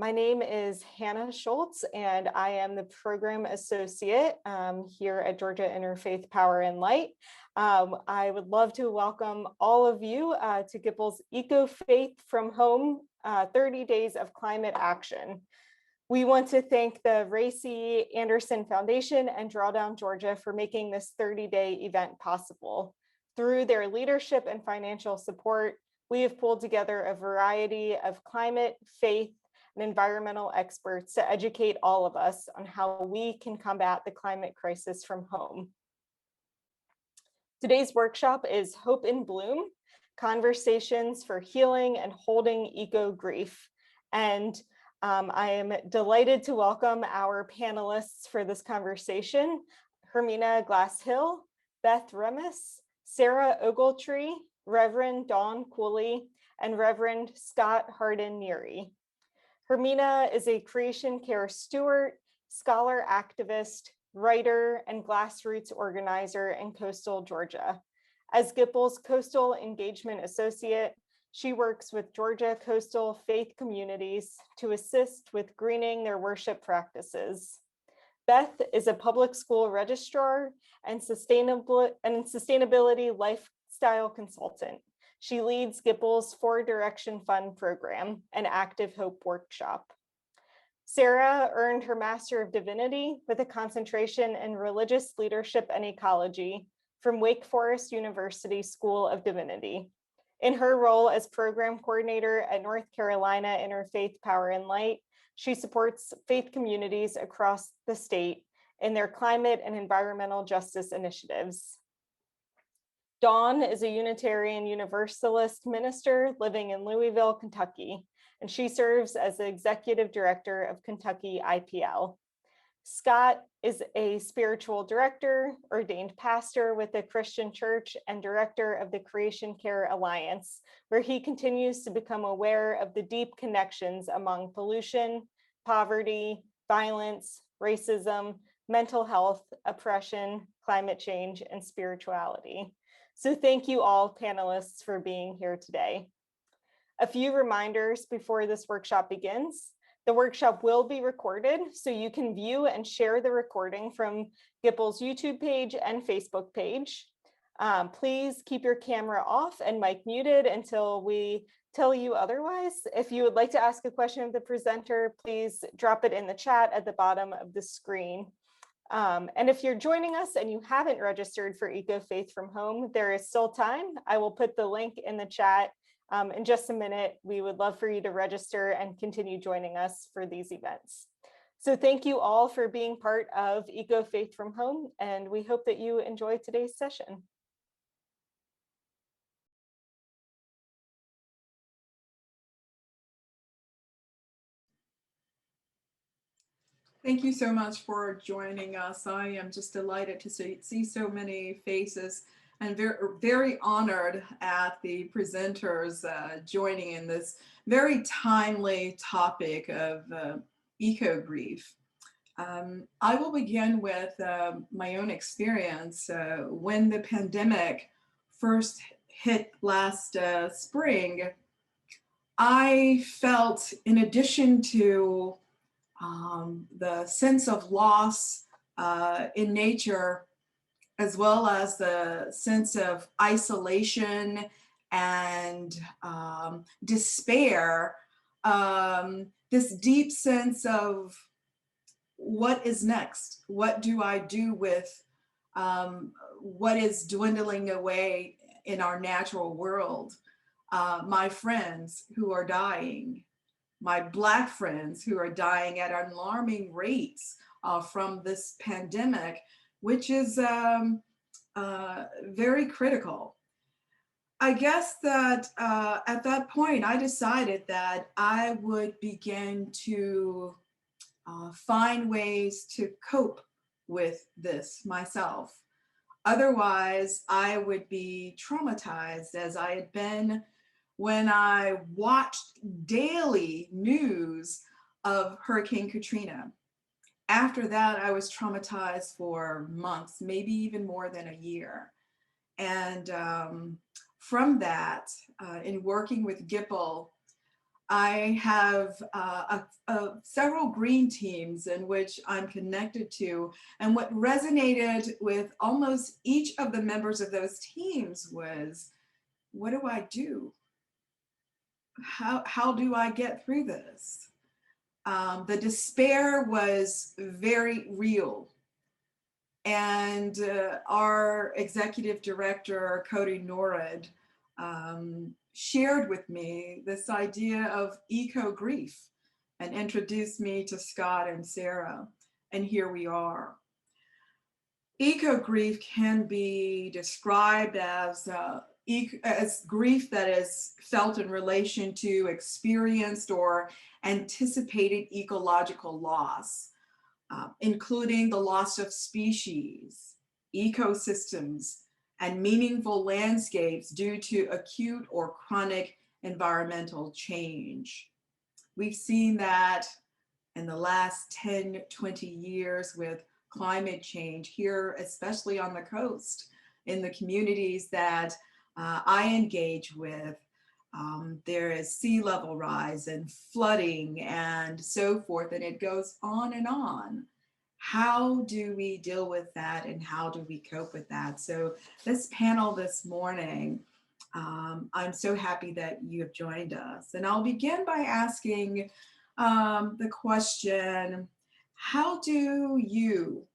My name is Hannah Schultz, and I am the Program Associate here at Georgia Interfaith Power and Light. I would love to welcome all of you to GIPL's Eco-Faith from Home 30 Days of Climate Action. We want to thank the Ray C. Anderson Foundation and Drawdown Georgia for making this 30-day event possible. Through their leadership and financial support, we have pulled together a variety of climate, faith, and environmental experts to educate all of us on how we can combat the climate crisis from home. Today's workshop is Hope in Bloom, Conversations for Healing and Holding Eco-Grief. And I am delighted to welcome our panelists for this conversation, Hermina Glass-Hill, Beth Remus, Sarah Ogletree, Reverend Dawn Cooley, and Reverend Scott Hardin-Neary. Hermina is a creation care steward, scholar activist, writer, and grassroots organizer in coastal Georgia. As GIPL's Coastal Engagement Associate, she works with Georgia coastal faith communities to assist with greening their worship practices. Beth is a public school registrar and sustainability lifestyle consultant. She leads GIPL's Four Direction Fund program, an Active Hope workshop. Sarah earned her Master of Divinity with a concentration in religious leadership and ecology from Wake Forest University School of Divinity. In her role as program coordinator at North Carolina Interfaith Power and Light, she supports faith communities across the state in their climate and environmental justice initiatives. Dawn is a Unitarian Universalist minister living in Louisville, Kentucky, and she serves as the executive director of Kentucky IPL. Scott is a spiritual director, ordained pastor with the Christian Church, and director of the Creation Care Alliance, where he continues to become aware of the deep connections among pollution, poverty, violence, racism, mental health, oppression, climate change, and spirituality. So thank you all panelists for being here today. A few reminders before this workshop begins. The workshop will be recorded, so you can view and share the recording from GIPL's YouTube page and Facebook page. Please keep your camera off and mic muted until we tell you otherwise. If you would like to ask a question of the presenter, please drop it in the chat at the bottom of the screen. And if you're joining us and you haven't registered for Eco-Faith from Home, there is still time. I will put the link in the chat in just a minute. We would love for you to register and continue joining us for these events. So thank you all for being part of Eco-Faith from Home, and we hope that you enjoy today's session. Thank you so much for joining us. I am just delighted to see so many faces and very honored at the presenters joining in this very timely topic of eco-grief. I will begin with my own experience. When the pandemic first hit last spring, I felt, in addition to the sense of loss in nature, as well as the sense of isolation and despair, this deep sense of what is next? What do I do with what is dwindling away in our natural world? My friends who are dying, my Black friends who are dying at alarming rates from this pandemic, which is very critical. I guess that at that point, I decided that I would begin to find ways to cope with this myself. Otherwise, I would be traumatized, as I had been when I watched daily news of Hurricane Katrina. After that, I was traumatized for months, maybe even more than a year. And from that, in working with GIPL, I have several green teams in which I'm connected to. And what resonated with almost each of the members of those teams was, what do I do? How do I get through this? The despair was very real. And our executive director, Cody Norrid, shared with me this idea of eco-grief and introduced me to Scott and Sarah. And here we are. Eco-grief can be described as grief that is felt in relation to experienced or anticipated ecological loss, including the loss of species, ecosystems, and meaningful landscapes due to acute or chronic environmental change. We've seen that in the last 10, 20 years with climate change here, especially on the coast, in the communities that I engage with. There is sea level rise and flooding and so forth, and it goes on and on. How do we deal with that, and how do we cope with that? So this panel this morning, I'm so happy that you have joined us. And I'll begin by asking the question, how do you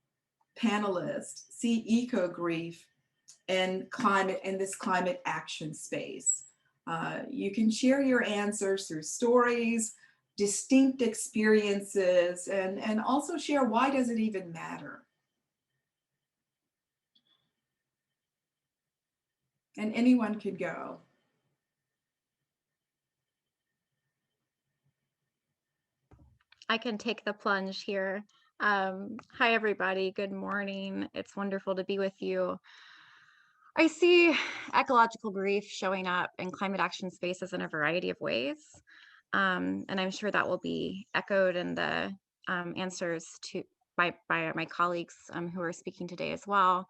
panelists see eco-grief and climate in this climate action space? You can share your answers through stories, distinct experiences, and also share why does it even matter? And anyone could go. I can take the plunge here. Hi, everybody. Good morning. It's wonderful to be with you. I see ecological grief showing up in climate action spaces in a variety of ways. And I'm sure that will be echoed in the answers by my colleagues who are speaking today as well.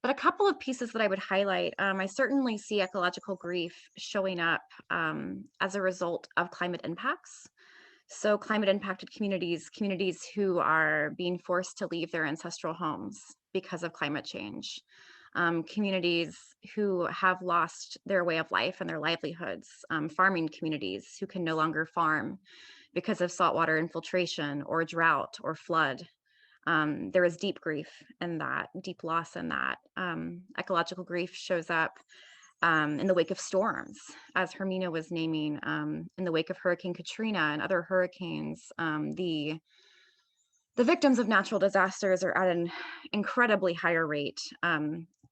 But a couple of pieces that I would highlight, I certainly see ecological grief showing up as a result of climate impacts. So climate impacted communities who are being forced to leave their ancestral homes because of climate change, communities who have lost their way of life and their livelihoods, farming communities who can no longer farm because of saltwater infiltration or drought or flood. There is deep grief in that, deep loss in that. Ecological grief shows up in the wake of storms, as Hermina was naming, in the wake of Hurricane Katrina and other hurricanes. The victims of natural disasters are at an incredibly higher rate,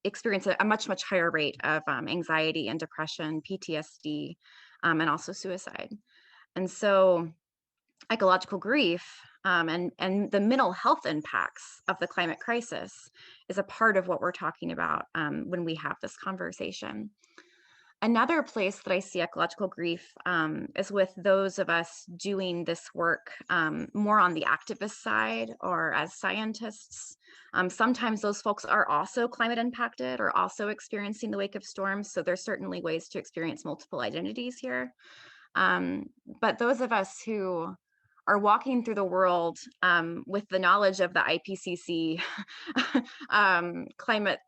experience a much, much higher rate of anxiety and depression, PTSD, and also suicide. And so ecological grief and the mental health impacts of the climate crisis is a part of what we're talking about when we have this conversation. Another place that I see ecological grief is with those of us doing this work more on the activist side or as scientists. Sometimes those folks are also climate impacted or also experiencing the wake of storms. So there's certainly ways to experience multiple identities here. But those of us who are walking through the world with the knowledge of the IPCC climate,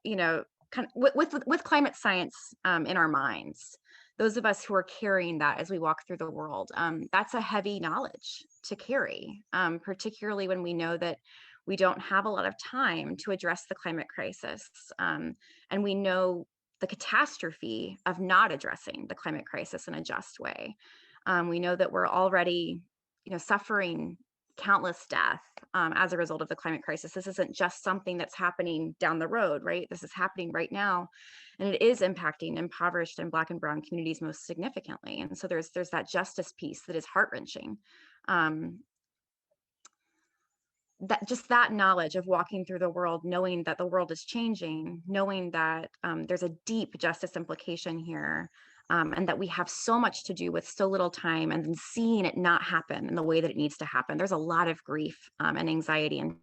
with climate science in our minds, those of us who are carrying that as we walk through the world, that's a heavy knowledge to carry, particularly when we know that we don't have a lot of time to address the climate crisis. And we know the catastrophe of not addressing the climate crisis in a just way. We know that we're already suffering countless death as a result of the climate crisis. This isn't just something that's happening down the road, right? This is happening right now, and it is impacting impoverished and Black and Brown communities most significantly. And so there's that justice piece that is heart-wrenching. That knowledge of walking through the world, knowing that the world is changing, knowing that there's a deep justice implication here, and that we have so much to do with so little time, and then seeing it not happen in the way that it needs to happen. There's a lot of grief and anxiety and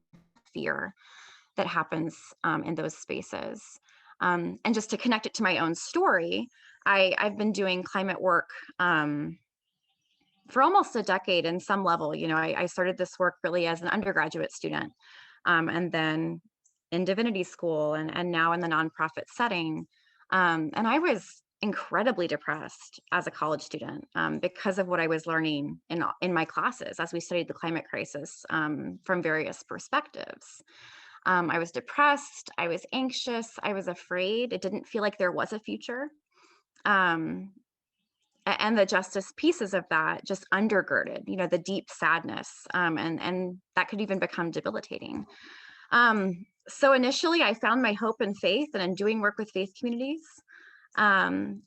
fear that happens in those spaces. And just to connect it to my own story, I've been doing climate work for almost a decade in some level. You know, I started this work really as an undergraduate student, and then in divinity school, and now in the nonprofit setting. And I was incredibly depressed as a college student because of what I was learning in my classes as we studied the climate crisis from various perspectives. I was depressed, I was anxious, I was afraid. It didn't feel like there was a future. And the justice pieces of that just undergirded, you know, the deep sadness, and that could even become debilitating. So initially, I found my hope and faith, and in doing work with faith communities. And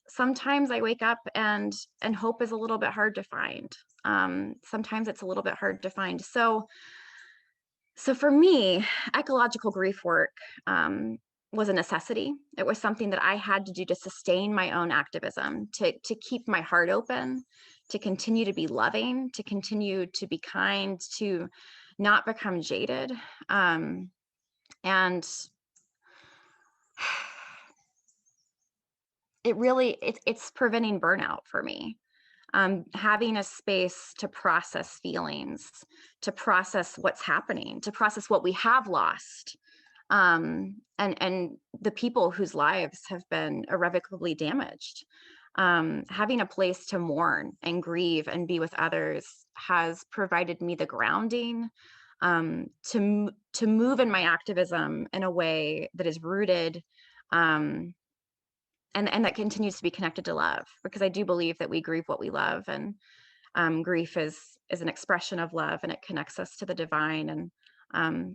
sometimes I wake up and hope is a little bit hard to find. Sometimes it's a little bit hard to find. So for me, ecological grief work was a necessity. It was something that I had to do to sustain my own activism, to keep my heart open, to continue to be loving, to continue to be kind, to not become jaded. And it's preventing burnout for me. Having a space to process feelings, to process what's happening, to process what we have lost, and the people whose lives have been irrevocably damaged. Having a place to mourn and grieve and be with others has provided me the grounding to move in my activism in a way that is rooted and that continues to be connected to love, because I do believe that we grieve what we love, and grief is an expression of love, and it connects us to the divine. And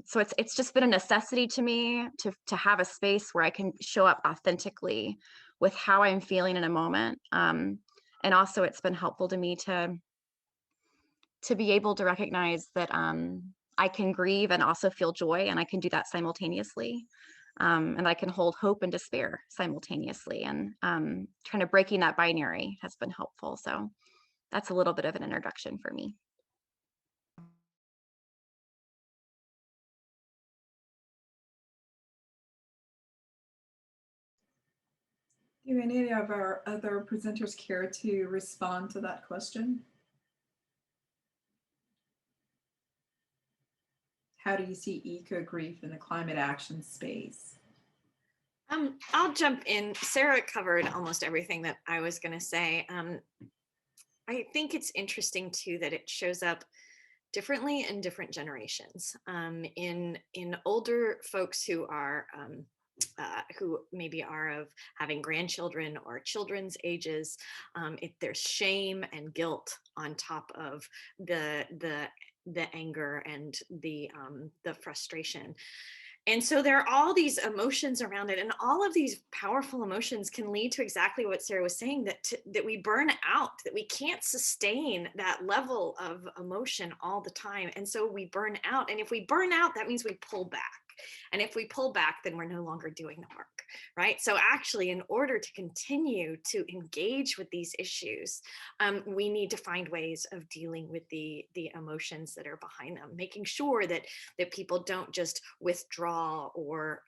so it's just been a necessity to me to have a space where I can show up authentically with how I'm feeling in a moment. And also it's been helpful to me to be able to recognize that I can grieve and also feel joy, and I can do that simultaneously. And I can hold hope and despair simultaneously. And kind of breaking that binary has been helpful. So that's a little bit of an introduction for me. Do any of our other presenters care to respond to that question? How do you see eco-grief in the climate action space? I'll jump in. Sarah covered almost everything that I was going to say. I think it's interesting too that it shows up differently in different generations. In older folks who are who maybe are of having grandchildren or children's ages, there's shame and guilt on top of the anger and the frustration. And so there are all these emotions around it, and all of these powerful emotions can lead to exactly what Sarah was saying, that we burn out, that we can't sustain that level of emotion all the time. And so we burn out. And if we burn out, that means we pull back. And if we pull back, then we're no longer doing the work, right? So actually, in order to continue to engage with these issues, we need to find ways of dealing with the emotions that are behind them, making sure that people don't just withdraw or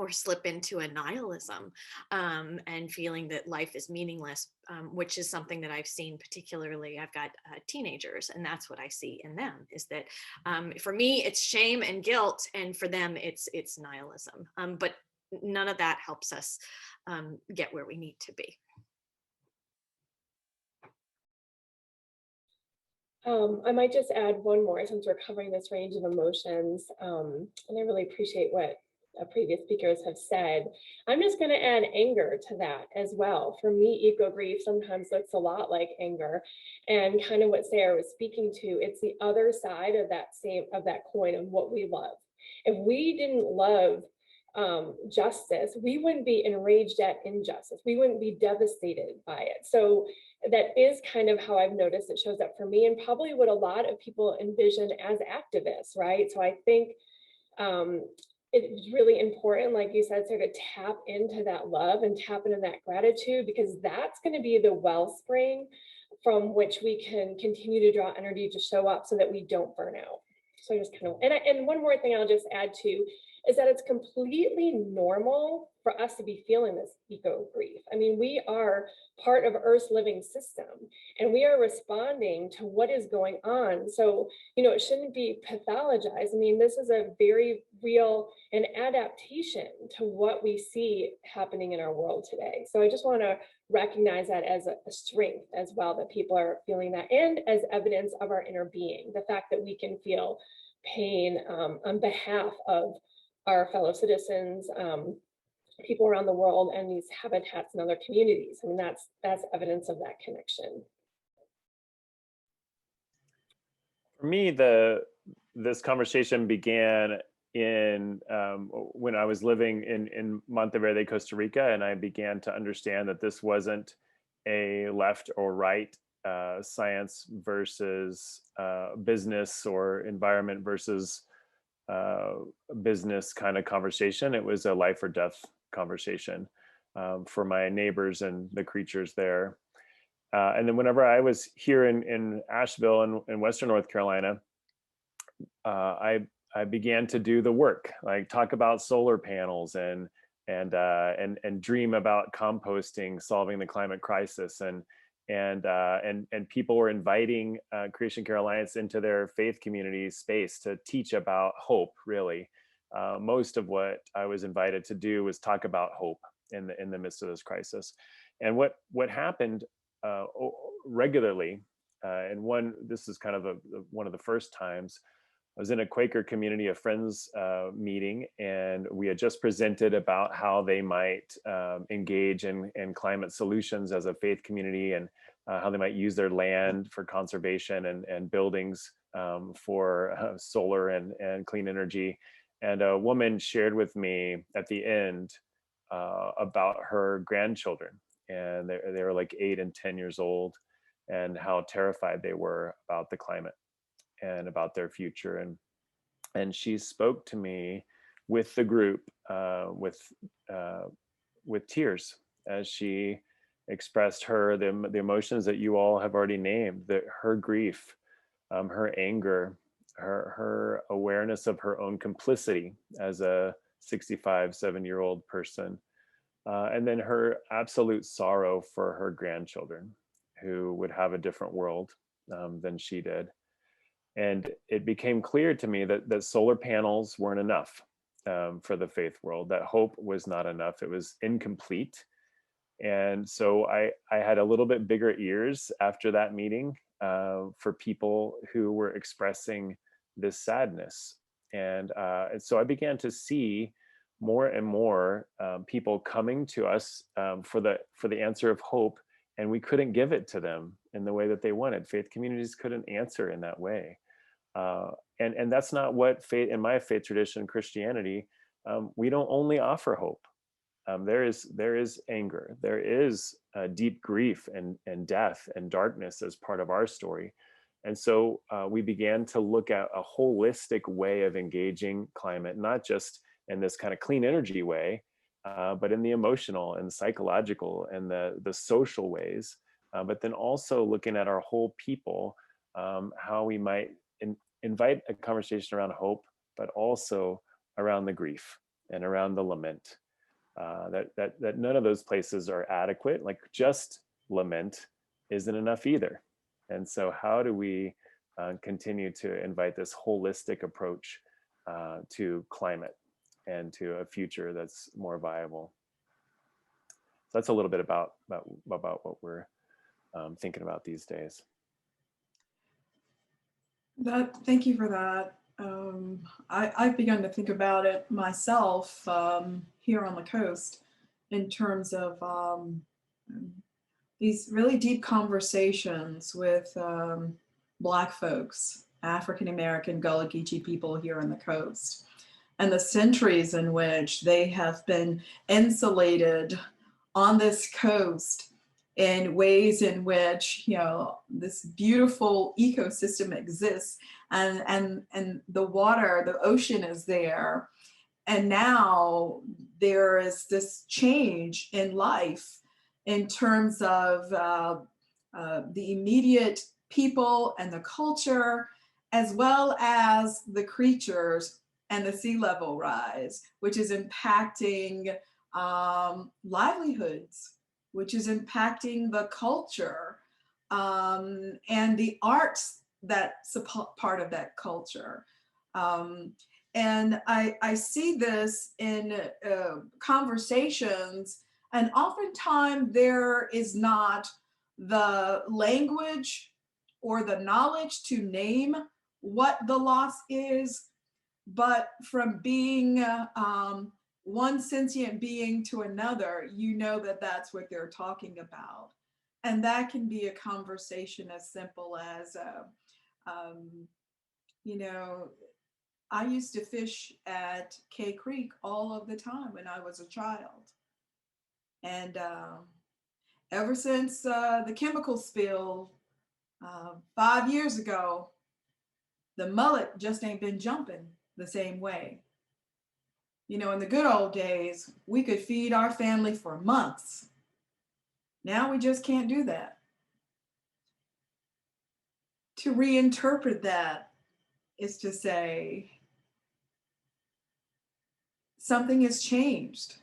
slip into a nihilism and feeling that life is meaningless, which is something that I've seen particularly. I've got teenagers, and that's what I see in them, is that for me, it's shame and guilt, and for them, it's nihilism. But none of that helps us get where we need to be. I might just add one more, since we're covering this range of emotions, and I really appreciate what previous speakers have said. I'm just going to add anger to that as well. For me, eco-grief sometimes looks a lot like anger, and kind of what Sarah was speaking to. It's the other side of that coin of what we love. If we didn't love justice, we wouldn't be enraged at injustice. We wouldn't be devastated by it. So that is kind of how I've noticed it shows up for me, and probably what a lot of people envision as activists, right? So I think it's really important, like you said, sort of tap into that love and tap into that gratitude, because that's going to be the wellspring from which we can continue to draw energy to show up so that we don't burn out. So just kind of, and one more thing I'll just add to, is that it's completely normal for us to be feeling this eco grief. I mean, we are part of Earth's living system and we are responding to what is going on. So, it shouldn't be pathologized. I mean, this is a very real an adaptation to what we see happening in our world today. So I just want to recognize that as a strength as well, that people are feeling that, and as evidence of our inner being, the fact that we can feel pain on behalf of our fellow citizens, people around the world, and these habitats and other communities. I mean, that's evidence of that connection. For me, this conversation began in when I was living in Monteverde, Costa Rica, and I began to understand that this wasn't a left or right science versus business, or environment versus business kind of conversation. It was a life or death conversation for my neighbors and the creatures there. And then whenever I was here in Asheville in Western North Carolina, I began to do the work, like talk about solar panels and dream about composting, solving the climate crisis, and people were inviting Creation Care Alliance into their faith community space to teach about hope. Really, most of what I was invited to do was talk about hope in the midst of this crisis. And what happened regularly, and this is kind of one of the first times. I was in a Quaker Community of Friends meeting, and we had just presented about how they might engage in climate solutions as a faith community, and how they might use their land for conservation and buildings for solar and clean energy. And a woman shared with me at the end about her grandchildren, and they were like 8 and 10 years old, and how terrified they were about the climate and about their future. And she spoke to me with the group with tears, as she expressed the emotions that you all have already named, that her grief, her anger, her awareness of her own complicity as a 65-70-year-old person, and then her absolute sorrow for her grandchildren, who would have a different world than she did. And it became clear to me that solar panels weren't enough for the faith world, that hope was not enough. It was incomplete. And so I had a little bit bigger ears after that meeting for people who were expressing this sadness. And so I began to see more and more people coming to us for the answer of hope, and we couldn't give it to them in the way that they wanted. Faith communities couldn't answer in that way. And that's not what faith, in my faith tradition, Christianity, we don't only offer hope. There is anger, there is deep grief and death and darkness as part of our story. And so we began to look at a holistic way of engaging climate, not just in this kind of clean energy way, but in the emotional and psychological and the social ways, but then also looking at our whole people, how we might invite a conversation around hope, but also around the grief and around the lament. That none of those places are adequate. Like just lament isn't enough either. And so how do we continue to invite this holistic approach to climate and to a future that's more viable? So that's a little bit about what we're thinking about these days. Thank you for that. I've begun to think about it myself here on the coast in terms of these really deep conversations with Black folks, African American Gullah Geechee people here on the coast, and the centuries in which they have been insulated on this coast in ways in which, you know, this beautiful ecosystem exists, and the water, the ocean is there. And now there is this change in life in terms of the immediate people and the culture, as well as the creatures and the sea level rise, which is impacting livelihoods, which is impacting the culture and the arts that's a part of that culture. And I see this in conversations, and oftentimes there is not the language or the knowledge to name what the loss is, but from being one sentient being to another, you know that that's what they're talking about. And that can be a conversation as simple as, you know, I used to fish at Cay Creek all of the time when I was a child. And ever since the chemical spill 5 years ago, the mullet just ain't been jumping the same way. You know, in the good old days, we could feed our family for months. Now we just can't do that. To reinterpret that is to say, something has changed,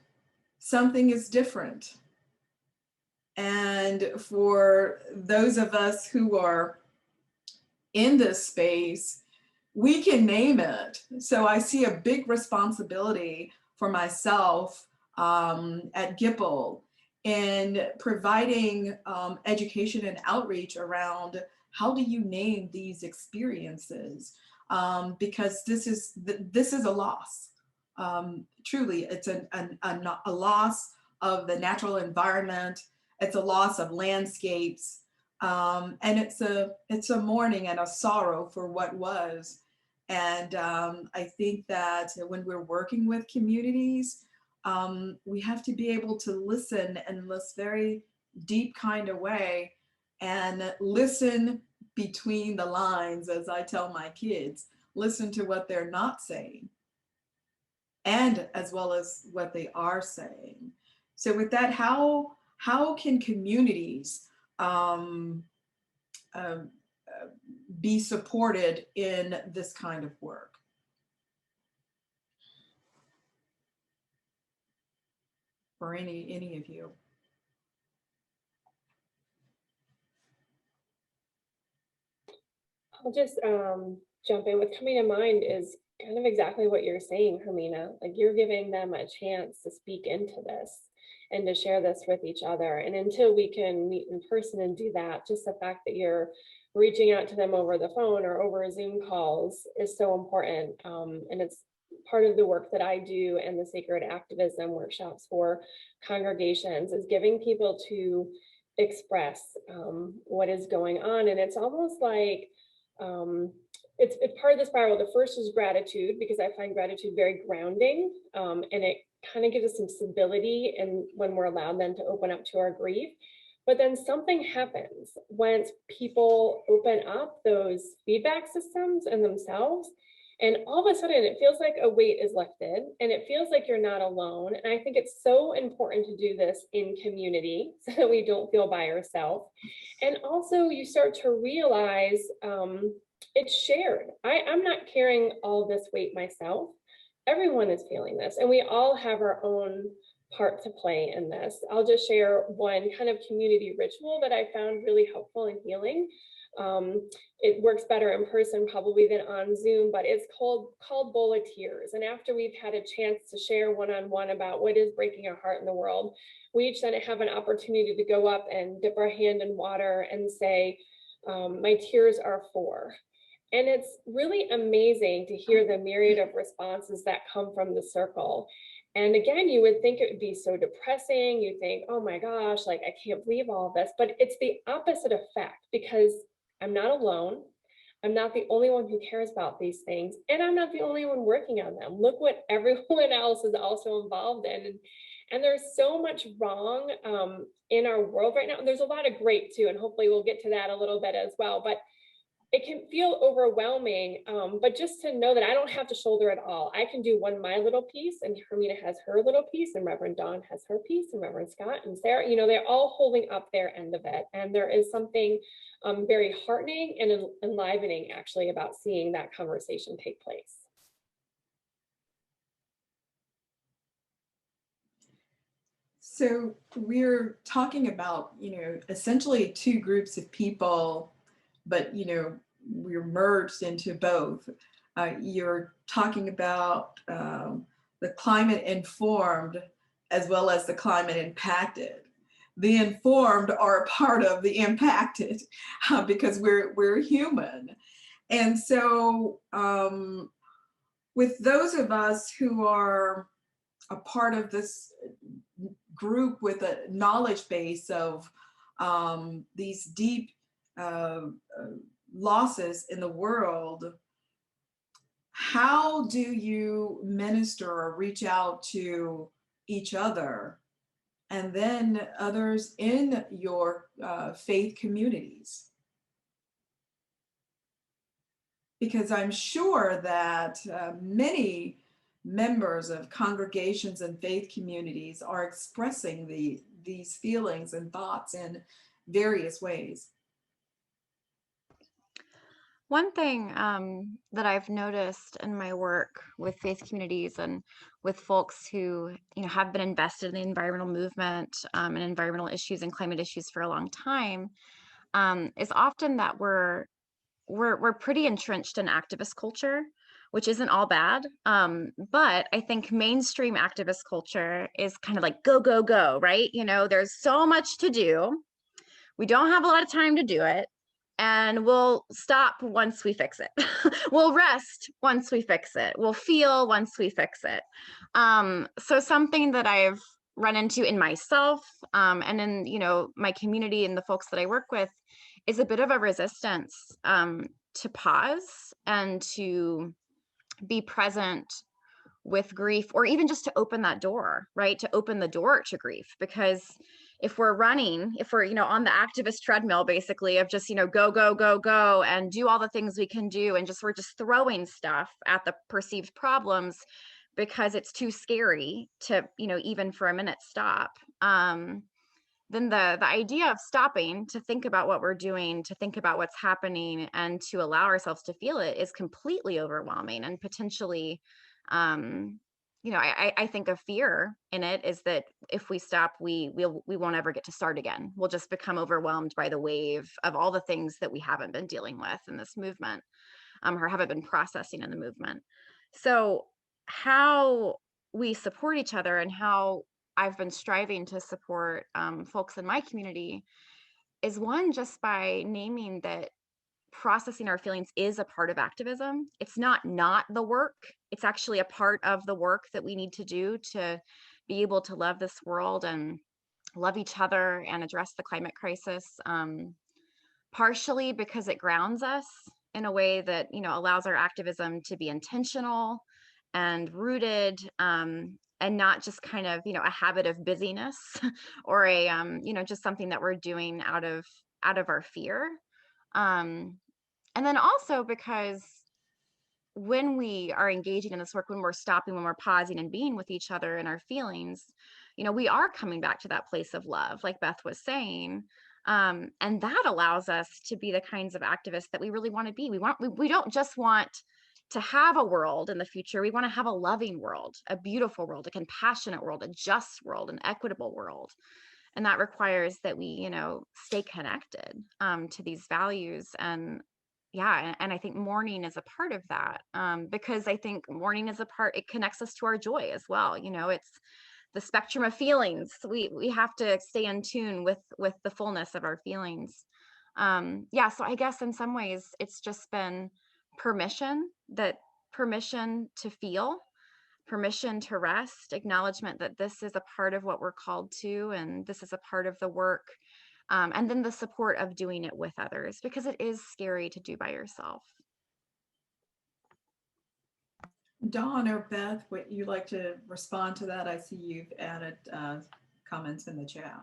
something is different. And for those of us who are in this space, we can name it. So I see a big responsibility for myself at GIPL in providing education and outreach around how do you name these experiences? Because this is a loss. Truly, it's a loss of the natural environment. It's a loss of landscapes. And it's a mourning and a sorrow for what was. And I think that when we're working with communities, we have to be able to listen in this very deep kind of way, and listen between the lines, as I tell my kids, listen to what they're not saying, and as well as what they are saying. So with that, how can communities be supported in this kind of work? For any of you. I'll just jump in. What's coming to mind is kind of exactly what you're saying, Hermina. Like, you're giving them a chance to speak into this and to share this with each other. And until we can meet in person and do that, just the fact that you're reaching out to them over the phone or over Zoom calls is so important. And it's part of the work that I do and the sacred activism workshops for congregations, is giving people to express what is going on. And it's almost like, it's part of the spiral. The first is gratitude, because I find gratitude very grounding, and it kind of gives us some stability, and when we're allowed then to open up to our grief. But then something happens once people open up those feedback systems in themselves, and all of a sudden it feels like a weight is lifted, and it feels like you're not alone. And I think it's so important to do this in community so that we don't feel by ourselves. And also you start to realize it's shared. I'm not carrying all this weight myself. Everyone is feeling this, and we all have our own part to play in this. I'll just share one kind of community ritual that I found really helpful and healing. It works better in person probably than on Zoom, but it's called Bowl of Tears. And after we've had a chance to share one-on-one about what is breaking our heart in the world, we each then have an opportunity to go up and dip our hand in water and say, my tears are for. And it's really amazing to hear the myriad of responses that come from the circle. And again, you would think it would be so depressing. You think, oh my gosh, like, I can't believe all of this, but it's the opposite effect, because I'm not alone. I'm not the only one who cares about these things, and I'm not the only one working on them. Look what everyone else is also involved in. And there's so much wrong in our world right now. And there's a lot of great too, and hopefully we'll get to that a little bit as well. But it can feel overwhelming, but just to know that I don't have to shoulder it all. I can do my little piece, and Hermina has her little piece, and Reverend Dawn has her piece, and Reverend Scott and Sarah, you know, they're all holding up their end of it. And there is something very heartening and enlivening actually about seeing that conversation take place. So we're talking about, essentially two groups of people, but, we're merged into both. You're talking about the climate informed as well as the climate impacted. The informed are a part of the impacted because we're human. And so with those of us who are a part of this group with a knowledge base of these deep losses in the world, how do you minister or reach out to each other and then others in your faith communities? Because I'm sure that many members of congregations and faith communities are expressing these feelings and thoughts in various ways. One thing that I've noticed in my work with faith communities and with folks who have been invested in the environmental movement and environmental issues and climate issues for a long time is often that we're pretty entrenched in activist culture, which isn't all bad. But I think mainstream activist culture is kind of like go, go, go, right? There's so much to do. We don't have a lot of time to do it. And we'll stop once we fix it. We'll rest once we fix it. We'll feel once we fix it. So something that I've run into in myself and in my community and the folks that I work with is a bit of a resistance to pause and to be present with grief, or even just to open that door, right? To open the door to grief. Because if we're on the activist treadmill, basically, of just, go, go, go, go, and do all the things we can do, and we're just throwing stuff at the perceived problems because it's too scary to, even for a minute stop. Then the idea of stopping to think about what we're doing, to think about what's happening, and to allow ourselves to feel it is completely overwhelming and potentially I think a fear in it is that if we stop, we won't ever get to start again. We'll just become overwhelmed by the wave of all the things that we haven't been dealing with in this movement, or haven't been processing in the movement. So how we support each other, and how I've been striving to support folks in my community, is one, just by naming that processing our feelings is a part of activism. It's not the work. It's actually a part of the work that we need to do to be able to love this world and love each other and address the climate crisis. Partially because it grounds us in a way that allows our activism to be intentional and rooted, and not just kind of a habit of busyness or a just something that we're doing out of our fear. And then also because when we are engaging in this work, when we're stopping, when we're pausing and being with each other and our feelings, we are coming back to that place of love, like Beth was saying. And that allows us to be the kinds of activists that we really want to be. We don't just want to have a world in the future. We want to have a loving world, a beautiful world, a compassionate world, a just world, an equitable world. And that requires that we, stay connected to these values. And I think mourning is a part of that, because I think mourning is it connects us to our joy as well. It's the spectrum of feelings. We have to stay in tune with the fullness of our feelings. So I guess in some ways it's just been permission to feel, permission to rest, acknowledgement that this is a part of what we're called to, and this is a part of the work. And then the support of doing it with others, because it is scary to do by yourself. Dawn or Beth, would you like to respond to that? I see you've added comments in the chat.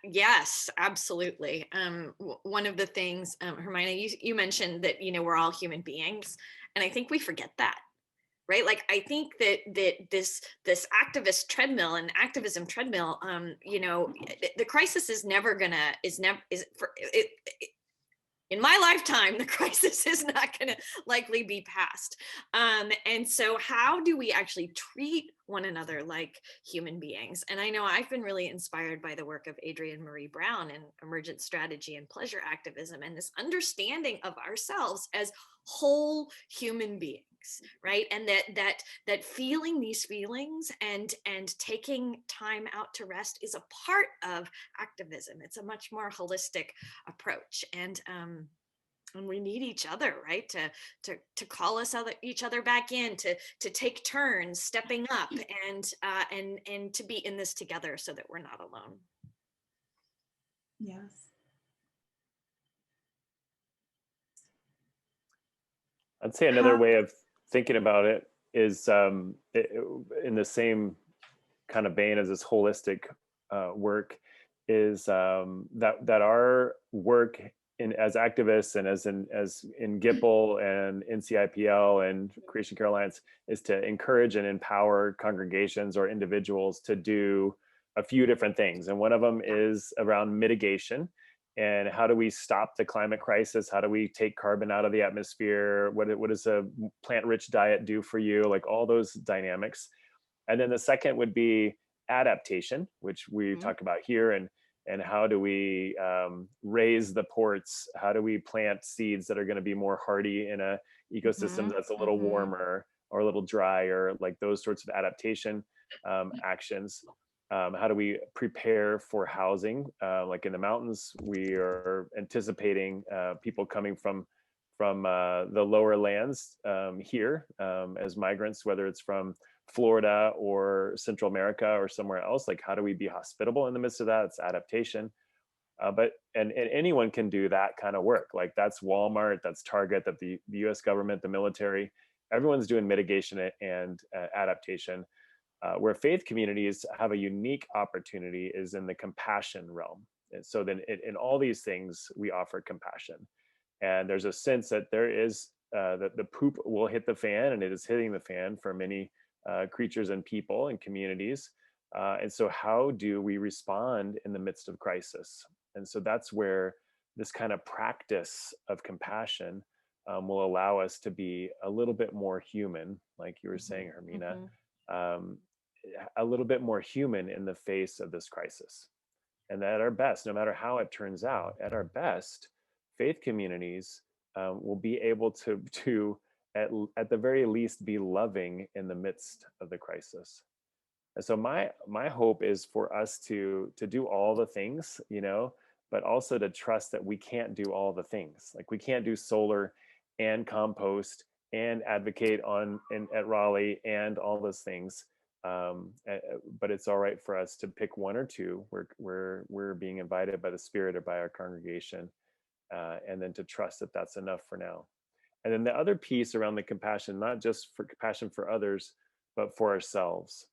Yes, absolutely. One of the things, Hermione, you mentioned that, we're all human beings, and I think we forget that. Right? Like, I think that this activist treadmill and activism treadmill, the crisis is never gonna, in my lifetime, the crisis is not gonna likely be passed. And so how do we actually treat one another like human beings. And I know I've been really inspired by the work of Adrienne Marie Brown in Emergent Strategy and Pleasure Activism, and this understanding of ourselves as whole human beings, right? And that feeling these feelings and taking time out to rest is a part of activism. It's a much more holistic approach. And we need each other, right, to call each other back in, to take turns stepping up, and to be in this together so that we're not alone. Yes. I'd say another way of thinking about it is in the same kind of vein as this holistic work is that our work as activists and as in GIPL and NCIPL and Creation Care Alliance is to encourage and empower congregations or individuals to do a few different things. And one of them is around mitigation. And how do we stop the climate crisis? How do we take carbon out of the atmosphere? What does a plant-rich diet do for you? Like all those dynamics. And then the second would be adaptation, which we talk about here, and how do we raise the ports? How do we plant seeds that are going to be more hardy in a ecosystem that's a little warmer or a little drier, like those sorts of adaptation actions. How do we prepare for housing? Like in the mountains, we are anticipating people coming from the lower lands here as migrants, whether it's from Florida or Central America or somewhere else. Like, how do we be hospitable in the midst of that? It's adaptation. But anyone can do that kind of work. Like that's Walmart, that's Target, that the US government, the military, everyone's doing mitigation and adaptation. Where faith communities have a unique opportunity is in the compassion realm. And so then in all these things, we offer compassion. And there's a sense that there is, that the poop will hit the fan, and it is hitting the fan for many creatures and people and communities. And so how do we respond in the midst of crisis? And so that's where this kind of practice of compassion will allow us to be a little bit more human, like you were saying, Hermina. A little bit more human in the face of this crisis. And at our best, no matter how it turns out, at our best, faith communities will be able to at the very least be loving in the midst of the crisis. And so my hope is for us to do all the things, you know, but also to trust that we can't do all the things. Like we can't do solar and compost and advocate at Raleigh and all those things. But it's all right for us to pick one or two where we're being invited by the Spirit or by our congregation, and then to trust that that's enough for now. And then the other piece around the compassion, not just for compassion for others, but for ourselves.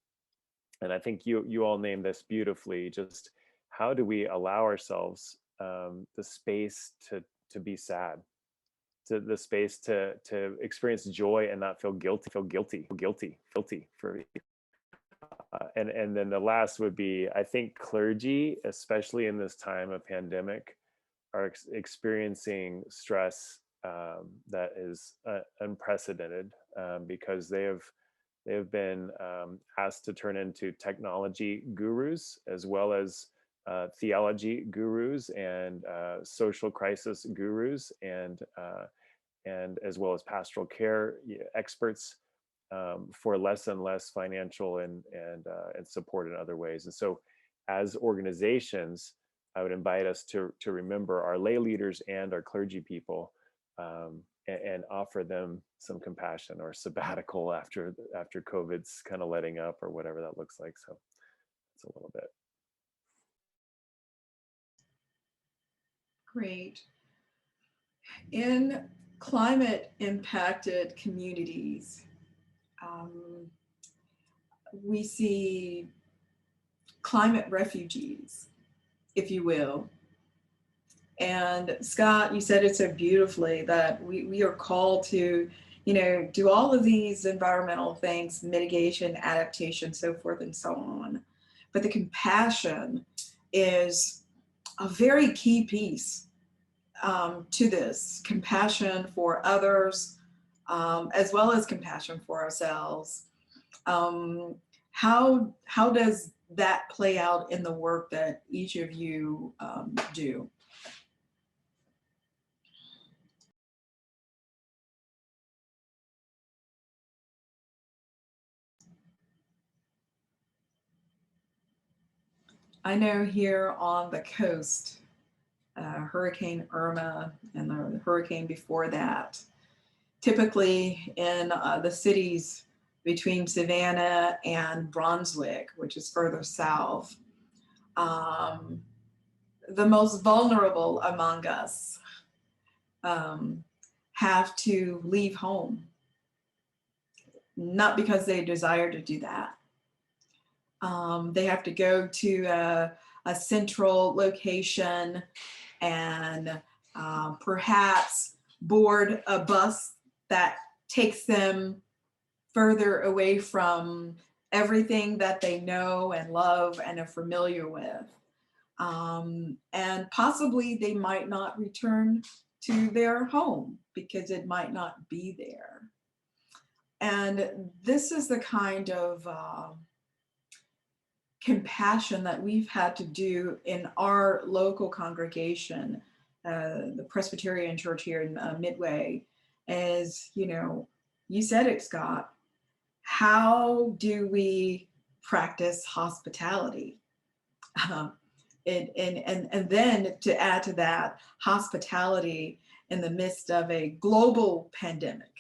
And I think you all named this beautifully. Just how do we allow ourselves the space to be sad, to the space to experience joy and not feel guilty for. And then the last would be, I think clergy, especially in this time of pandemic, are experiencing stress that is unprecedented because they have been asked to turn into technology gurus as well as theology gurus and social crisis gurus and as well as pastoral care experts. For less and less financial and support in other ways. And so as organizations, I would invite us to remember our lay leaders and our clergy people and offer them some compassion or sabbatical after COVID's kind of letting up or whatever that looks like. So it's a little bit. Great. In climate impacted communities, we see climate refugees, if you will. And Scott, you said it so beautifully that we are called to, you know, do all of these environmental things, mitigation, adaptation, so forth and so on. But the compassion is a very key piece to this, compassion for others, as well as compassion for ourselves. how does that play out in the work that each of you do? I know here on the coast, Hurricane Irma and the hurricane before that, typically in the cities between Savannah and Brunswick, which is further south, the most vulnerable among us have to leave home, not because they desire to do that. They have to go to a central location and perhaps board a bus that takes them further away from everything that they know and love and are familiar with. And possibly they might not return to their home because it might not be there. And this is the kind of compassion that we've had to do in our local congregation, the Presbyterian Church here in Midway, is, you said it, Scott, how do we practice hospitality? And then to add to that, hospitality in the midst of a global pandemic.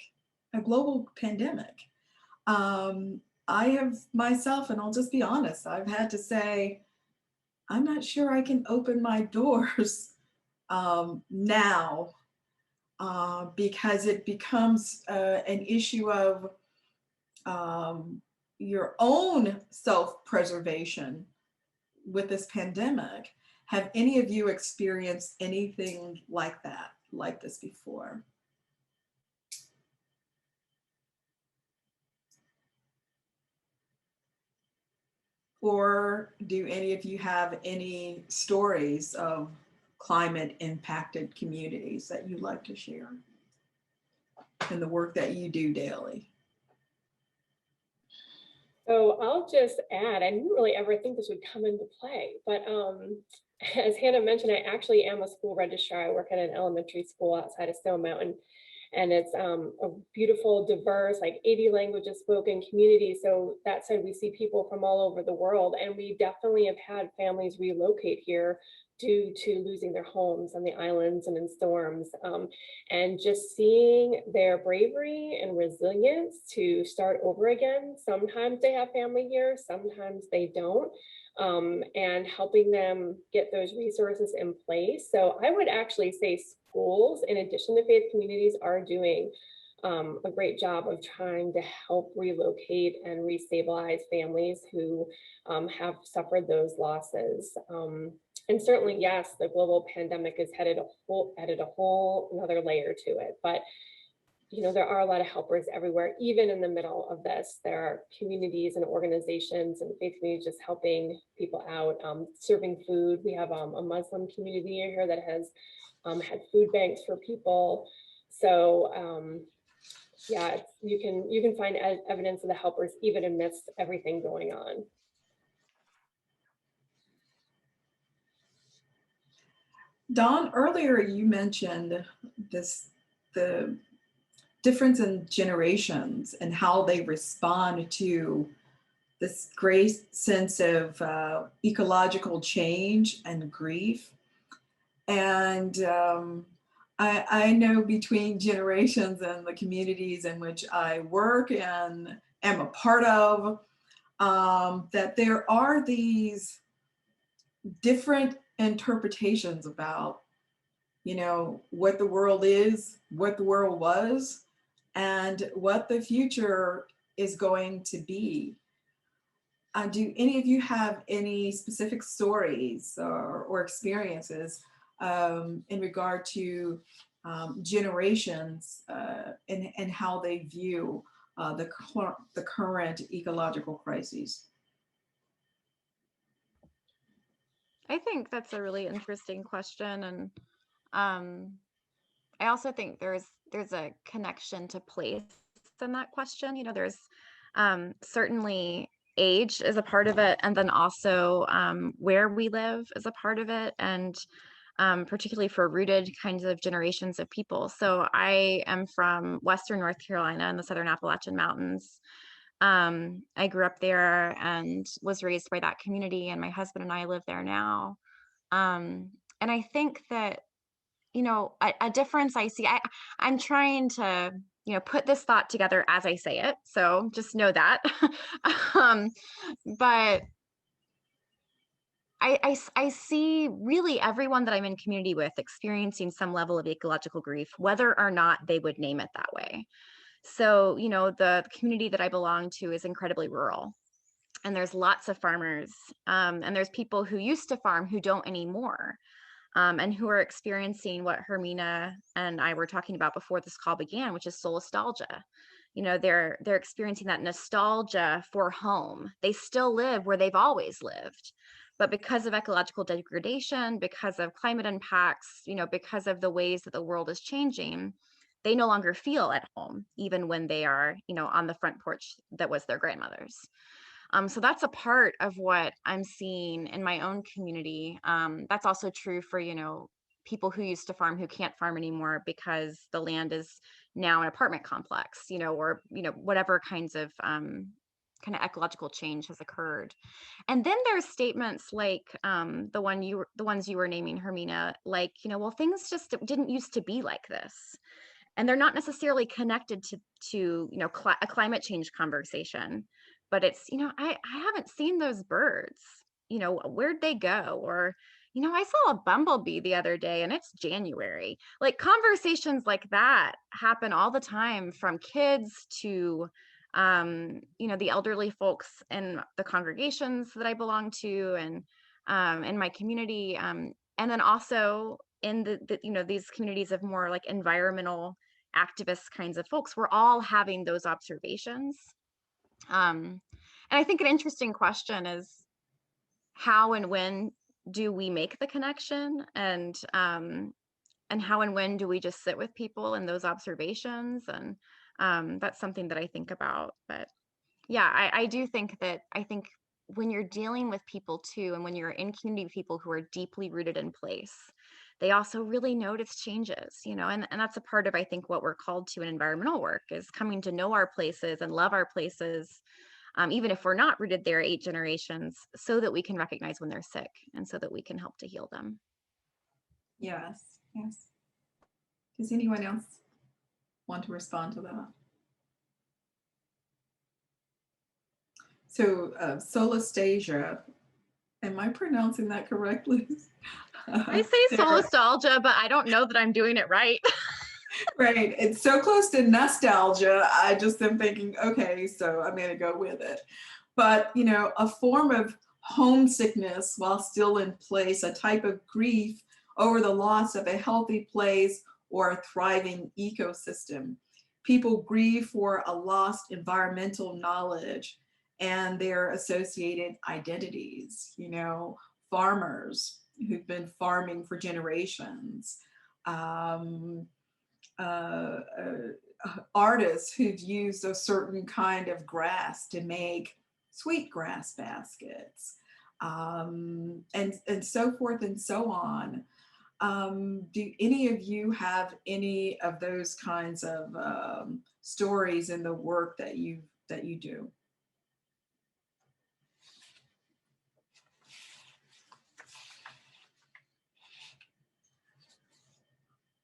I have myself, and I'll just be honest, I've had to say, I'm not sure I can open my doors now because it becomes an issue of your own self-preservation with this pandemic. Have any of you experienced anything like that, like this before? Or do any of you have any stories of climate impacted communities that you'd like to share in the work that you do daily? So I'll just add, I didn't really ever think this would come into play, but as Hannah mentioned, I actually am a school registrar. I work at an elementary school outside of Stone Mountain, and it's a beautiful, diverse, like 80 languages spoken community. So that said, we see people from all over the world, and we definitely have had families relocate here due to losing their homes on the islands and in storms. And just seeing their bravery and resilience to start over again. Sometimes they have family here, sometimes they don't. And helping them get those resources in place. So I would actually say schools, in addition to faith communities, are doing a great job of trying to help relocate and restabilize families who have suffered those losses. And certainly, yes, the global pandemic has added a whole another layer to it. But there are a lot of helpers everywhere, even in the middle of this. There are communities and organizations and faith communities just helping people out, serving food. We have a Muslim community here that has had food banks for people. So yeah, you can find evidence of the helpers even amidst everything going on. Dawn, earlier you mentioned the difference in generations and how they respond to this great sense of ecological change and grief. And I know between generations and the communities in which I work and am a part of, that there are these different interpretations about, what the world is, what the world was, and what the future is going to be. Do any of you have any specific stories or experiences in regard to generations and how they view the current ecological crises? I think that's a really interesting question, and I also think there's a connection to place in that question. There's certainly age is a part of it, and then also where we live is a part of it, and particularly for rooted kinds of generations of people. So I am from Western North Carolina in the Southern Appalachian Mountains. I grew up there and was raised by that community, and my husband and I live there now. And I think that, you know, a difference I see, I'm trying to, you know, put this thought together as I say it. So just know that. But I see really everyone that I'm in community with experiencing some level of ecological grief, whether or not they would name it that way. So, you know, the community that I belong to is incredibly rural, and there's lots of farmers, and there's people who used to farm who don't anymore, and who are experiencing what Hermina and I were talking about before this call began, which is solastalgia. You know, they're experiencing that nostalgia for home. They still live where they've always lived, but because of ecological degradation, because of climate impacts, you know, because of the ways that the world is changing, they no longer feel at home, even when they are, you know, on the front porch that was their grandmother's. So that's a part of what I'm seeing in my own community. That's also true for, you know, people who used to farm who can't farm anymore because the land is now an apartment complex, you know, or, you know, whatever kinds of kind of ecological change has occurred. And then there's statements like the ones you were naming, Hermina, like, you know, well, things just didn't used to be like this. And they're not necessarily connected to you know, a climate change conversation, but it's, you know, I haven't seen those birds, you know, where'd they go? Or, you know, I saw a bumblebee the other day and it's January. Like, conversations like that happen all the time, from kids to you know, the elderly folks in the congregations that I belong to, and in my community, and then also in the you know, these communities of more like environmental activist kinds of folks. We're all having those observations. And I think an interesting question is, how and when do we make the connection? And how and when do we just sit with people in those observations? And that's something that I think about. But yeah, I do think that, I think when you're dealing with people too, and when you're in community with people who are deeply rooted in place, they also really notice changes, you know, and that's a part of, I think, what we're called to in environmental work, is coming to know our places and love our places, even if we're not rooted there 8 generations, so that we can recognize when they're sick and so that we can help to heal them. Yes, yes. Does anyone else want to respond to that? So Solastalgia, am I pronouncing that correctly? I say Sarah. solastalgia, but I don't know that I'm doing it right. Right, it's so close to nostalgia. I just am thinking, okay, so I'm gonna go with it. But, you know, a form of homesickness while still in place, a type of grief over the loss of a healthy place or a thriving ecosystem. People grieve for a lost environmental knowledge and their associated identities. You know, farmers who've been farming for generations, artists who've used a certain kind of grass to make sweetgrass baskets, and so forth and so on. Do any of you have any of those kinds of stories in the work that you do?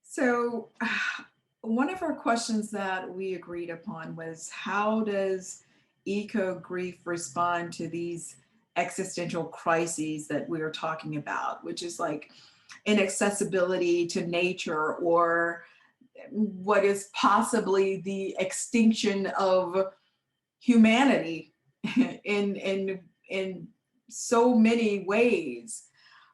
So one of our questions that we agreed upon was, how does eco grief respond to these existential crises that we are talking about, which is like inaccessibility to nature, or what is possibly the extinction of humanity in so many ways.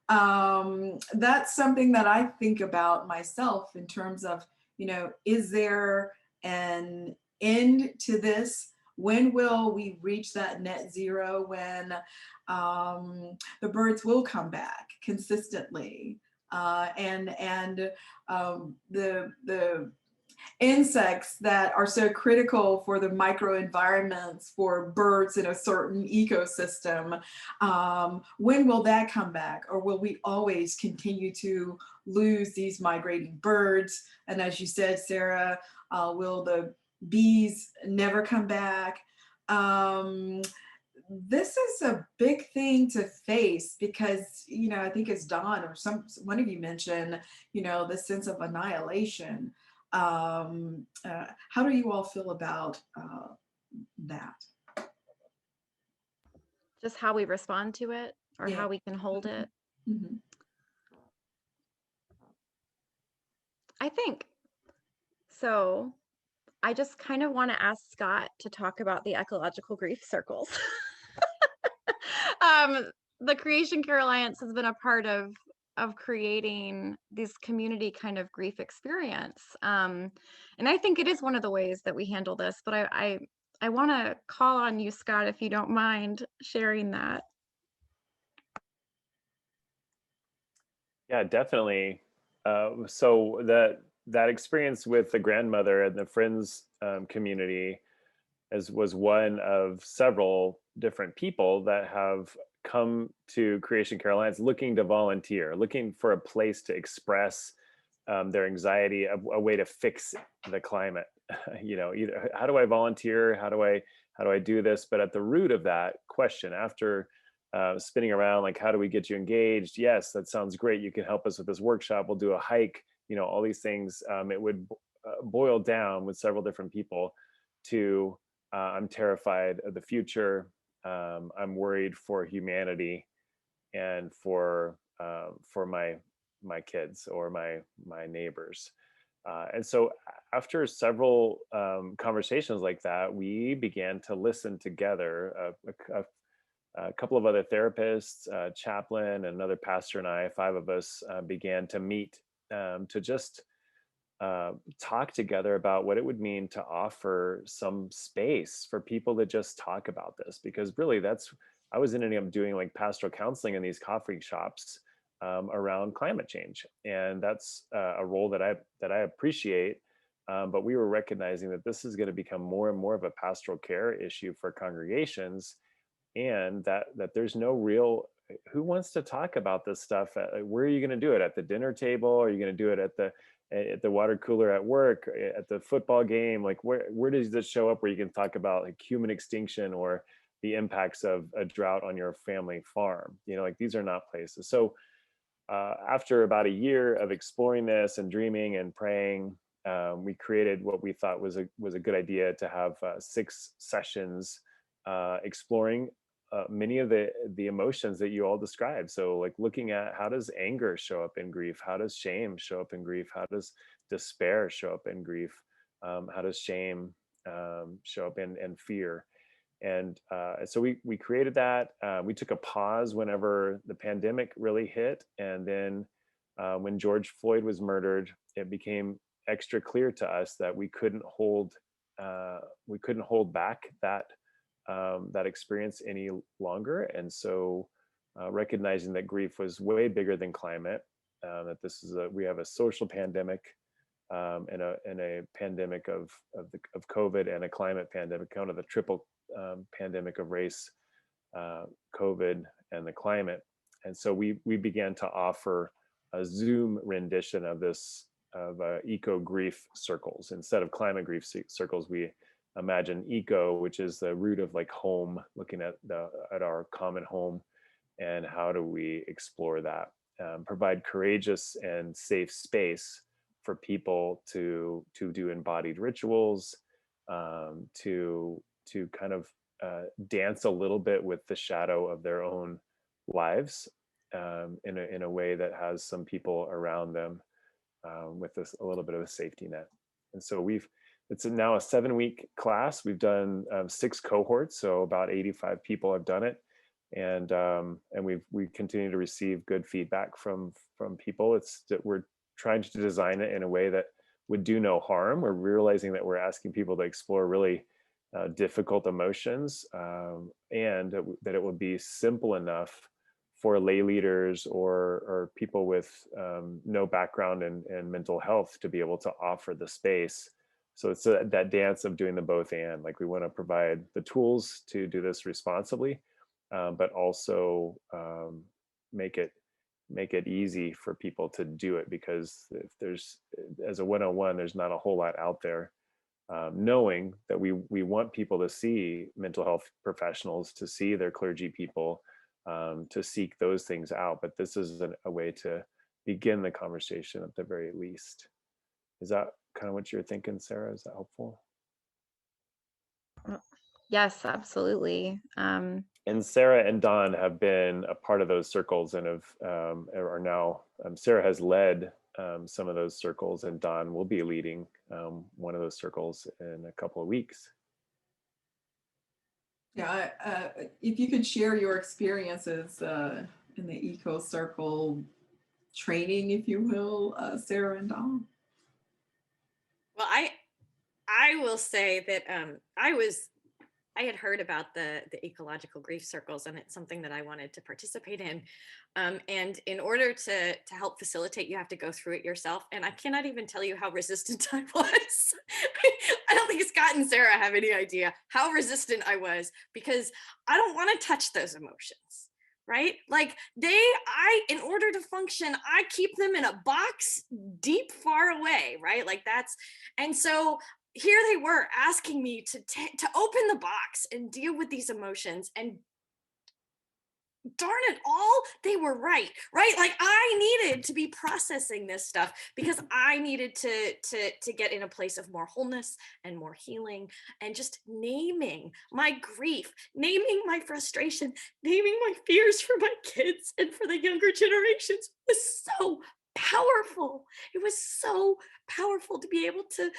That's something that I think about myself in terms of, you know, is there an end to this? When will we reach that net zero, when the birds will come back consistently, and the insects that are so critical for the microenvironments for birds in a certain ecosystem. When will that come back? Or will we always continue to lose these migrating birds? And as you said, Sarah, will the bees never come back? This is a big thing to face because, you know, I think it's Don or one of you mentioned, you know, the sense of annihilation. How do you all feel about that? Just how we respond to it, or Yeah. how we can hold it. Mm-hmm. I think so. I just kind of want to ask Scott to talk about the ecological grief circles. The Creation Care Alliance has been a part of creating this community kind of grief experience. And I think it is one of the ways that we handle this, but I want to call on you, Scott, if you don't mind sharing that. Yeah, definitely. So that experience with the grandmother and the friends community was one of several different people that have come to Creation Care Alliance looking to volunteer, looking for a place to express their anxiety, a way to fix the climate. You know, either how do I volunteer? How do I do this? But at the root of that question, after spinning around, like, how do we get you engaged? Yes, that sounds great. You can help us with this workshop. We'll do a hike. You know, all these things. It would boil down with several different people to I'm terrified of the future. I'm worried for humanity and for my kids or my neighbors. And so after several conversations like that, we began to listen together. A couple of other therapists, chaplain, and another pastor, and I, 5 of us, began to meet to just talk together about what it would mean to offer some space for people to just talk about this. Because really, I was ending up doing like pastoral counseling in these coffee shops around climate change, and that's a role that I appreciate. But we were recognizing that this is going to become more and more of a pastoral care issue for congregations, and that there's no real who wants to talk about this stuff. Where are you going to do it? At the dinner table? Are you going to do it at the water cooler at work, at the football game? Like, where does this show up where you can talk about like human extinction or the impacts of a drought on your family farm? You know, like, these are not places. So after about a year of exploring this and dreaming and praying, we created what we thought was a good idea to have 6 sessions exploring many of the emotions that you all described. So like looking at, how does anger show up in grief? How does shame show up in grief? How does despair show up in grief? How does shame show up in fear? And so we created that. We took a pause whenever the pandemic really hit. And then when George Floyd was murdered, it became extra clear to us that we couldn't hold back that experience any longer. And so recognizing that grief was way bigger than climate, that we have a social pandemic, and a pandemic of COVID, and a climate pandemic, kind of the triple pandemic of race, COVID, and the climate. And so we began to offer a Zoom rendition of this, of eco grief circles. Instead of climate grief circles, we imagine eco, which is the root of like home, looking at our common home, and how do we explore that, provide courageous and safe space for people to do embodied rituals, to kind of dance a little bit with the shadow of their own lives, in a way that has some people around them, with a little bit of a safety net. And so it's now a 7-week class. We've done 6 cohorts, so about 85 people have done it, and we continue to receive good feedback from people. It's that we're trying to design it in a way that would do no harm. We're realizing that we're asking people to explore really difficult emotions, and that it will be simple enough for lay leaders or people with no background in mental health to be able to offer the space. So it's that dance of doing the both and. Like, we want to provide the tools to do this responsibly, but also make it easy for people to do it, because if there's, as a 101, there's not a whole lot out there. Knowing that we want people to see mental health professionals, to see their clergy people, to seek those things out, but this is a way to begin the conversation at the very least. Is that kind of what you're thinking, Sarah? Is that helpful? Yes, absolutely. And Sarah and Don have been a part of those circles and are now, Sarah has led some of those circles, and Don will be leading one of those circles in a couple of weeks. Yeah, if you could share your experiences in the Eco Circle training, if you will, Sarah and Don. Well, I will say that I had heard about the ecological grief circles, and it's something that I wanted to participate in. And in order to help facilitate, you have to go through it yourself. And I cannot even tell you how resistant I was. I don't think Scott and Sarah have any idea how resistant I was, because I don't want to touch those emotions, right? Like in order to function, I keep them in a box deep, far away, right? Like and so here they were asking me to open the box and deal with these emotions, and darn it all, they were right? Like, I needed to be processing this stuff because I needed to get in a place of more wholeness and more healing, and just naming my grief, naming my frustration, naming my fears for my kids and for the younger generations was so powerful. It was so powerful to be able to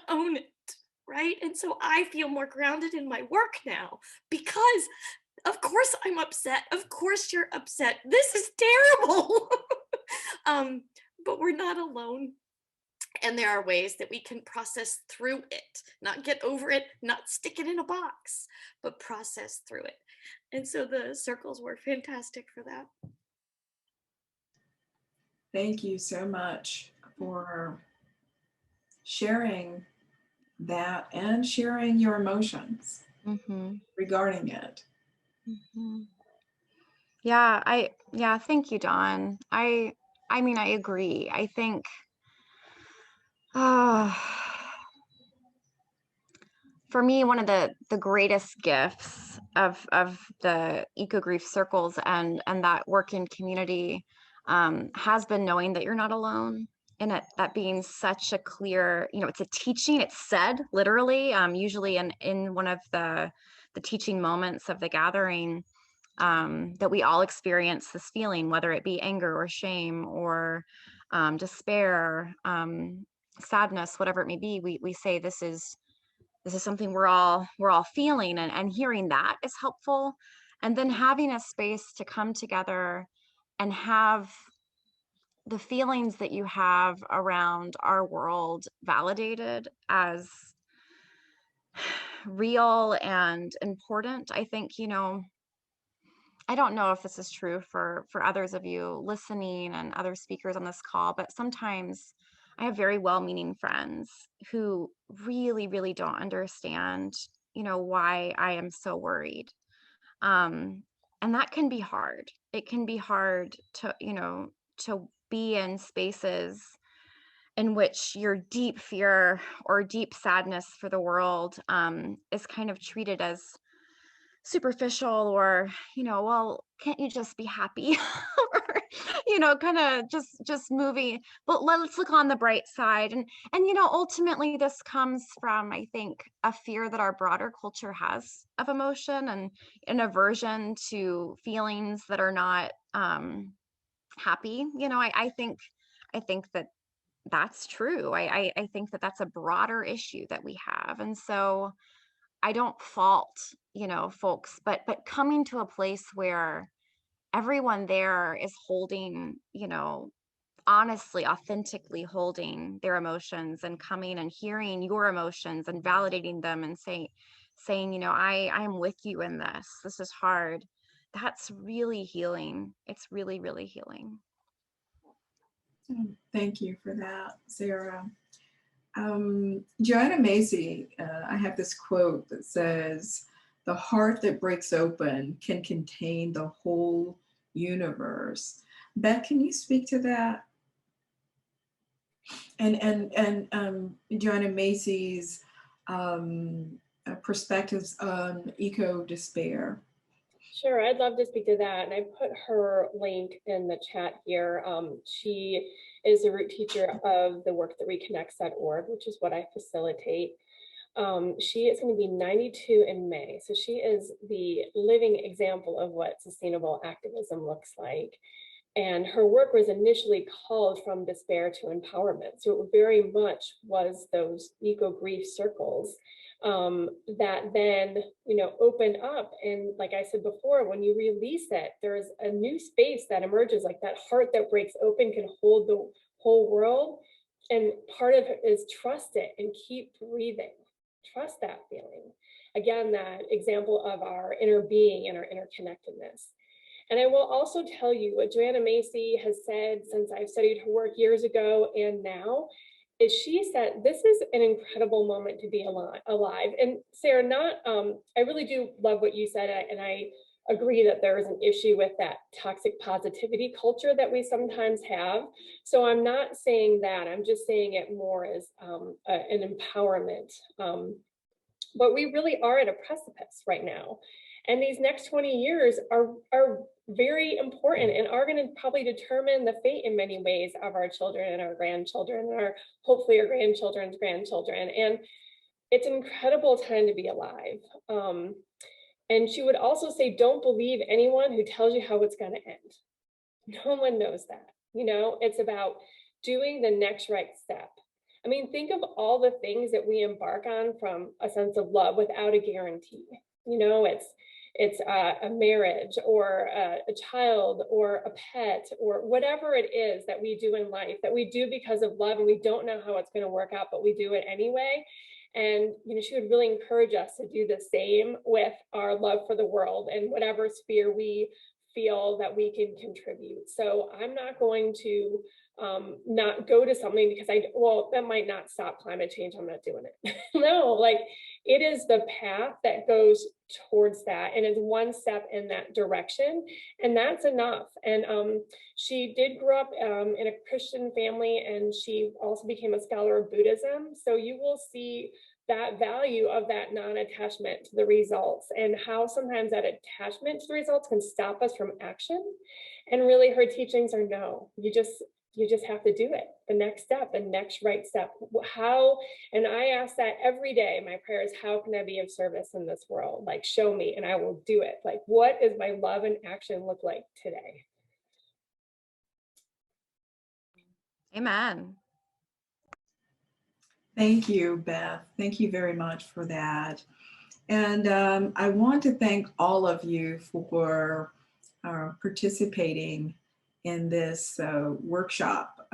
own it, right? And so I feel more grounded in my work now, because of course I'm upset. Of course you're upset. This is terrible. But we're not alone. And there are ways that we can process through it, not get over it, not stick it in a box, but process through it. And so the circles were fantastic for that. Thank you so much for sharing that and sharing your emotions regarding it. Yeah, thank you, Dawn. I mean, I agree. I think for me, one of the greatest gifts of the eco grief circles and that work in community has been knowing that you're not alone. And that being such a clear, it's a teaching, it's said literally, usually in one of the teaching moments of the gathering, that we all experience this feeling, whether it be anger or shame or despair, sadness, whatever it may be. We say this is something we're all feeling, and hearing that is helpful. And then having a space to come together and have the feelings that you have around our world validated as real and important. I think, I don't know if this is true for others of you listening and other speakers on this call, but sometimes I have very well-meaning friends who really, really don't understand, why I am so worried. And that can be hard. It can be hard to, to be in spaces in which your deep fear or deep sadness for the world is kind of treated as superficial, or well, can't you just be happy? Or kind of just moving. But let's look on the bright side. And ultimately this comes from, I think, a fear that our broader culture has of emotion, and an aversion to feelings that are not happy. I think that that's true. I think that that's a broader issue that we have. And so I don't fault, folks, but coming to a place where everyone there is holding, honestly, authentically holding their emotions, and coming and hearing your emotions and validating them, and saying, I'm with you in this. This is hard. that's really healing. It's really, really healing. Thank you for that, Sarah. Joanna Macy, I have this quote that says, "The heart that breaks open can contain the whole universe." Beth, can you speak to that? And Joanna Macy's perspectives on eco despair. Sure, I'd love to speak to that. And I put her link in the chat here. She is a root teacher of the work that reconnects.org, which is what I facilitate. She is going to be 92 in May. So she is the living example of what sustainable activism looks like. And her work was initially called From Despair to Empowerment. So it very much was those eco grief circles that then, opened up. And like I said before, when you release it, there's a new space that emerges, like that heart that breaks open can hold the whole world. And part of it is trust it and keep breathing. Trust that feeling. Again, that example of our inner being and our interconnectedness. And I will also tell you what Joanna Macy has said since I've studied her work years ago and now, is she said, this is an incredible moment to be alive. And Sarah, I really do love what you said, and I agree that there is an issue with that toxic positivity culture that we sometimes have. So I'm not saying that, I'm just saying it more as an empowerment. But we really are at a precipice right now. And these next 20 years are very important and are going to probably determine the fate in many ways of our children and our grandchildren and hopefully our grandchildren's grandchildren. And it's an incredible time to be alive. And she would also say, don't believe anyone who tells you how it's going to end. No one knows that. It's about doing the next right step. I mean, think of all the things that we embark on from a sense of love without a guarantee. It's a marriage or a child or a pet or whatever it is that we do in life that we do because of love, and we don't know how it's going to work out, but we do it anyway. And she would really encourage us to do the same with our love for the world and whatever sphere we feel that we can contribute. So I'm not going to not go to something because that might not stop climate change. I'm not doing it. No, it is the path that goes towards that, and it's one step in that direction, and that's enough. And she did grow up in a Christian family, and she also became a scholar of Buddhism. So you will see that value of that non-attachment to the results, and how sometimes that attachment to the results can stop us from action. And really her teachings are no, you just have to do it. The next step, the next right step. How, and I ask that every day, my prayer is, how can I be of service in this world? Show me and I will do it. What does my love and action look like today? Amen. Thank you, Beth. Thank you very much for that. And I want to thank all of you for participating in this workshop.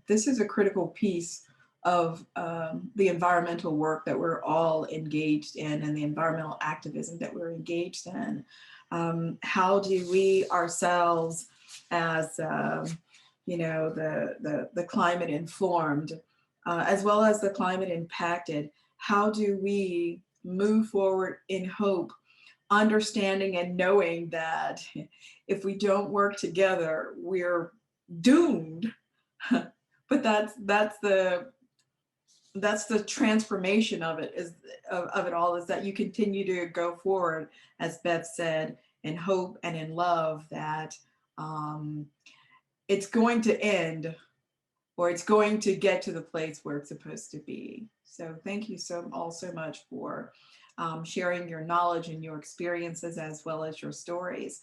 This is a critical piece of the environmental work that we're all engaged in, and the environmental activism that we're engaged in. How do we ourselves, as the climate informed, as well as the climate impacted, how do we move forward in hope, understanding and knowing that if we don't work together, we're doomed. But that's the transformation of it, of it all, is that you continue to go forward, as Beth said, in hope and in love, that it's going to end, or it's going to get to the place where it's supposed to be. So thank you all so much for sharing your knowledge and your experiences, as well as your stories.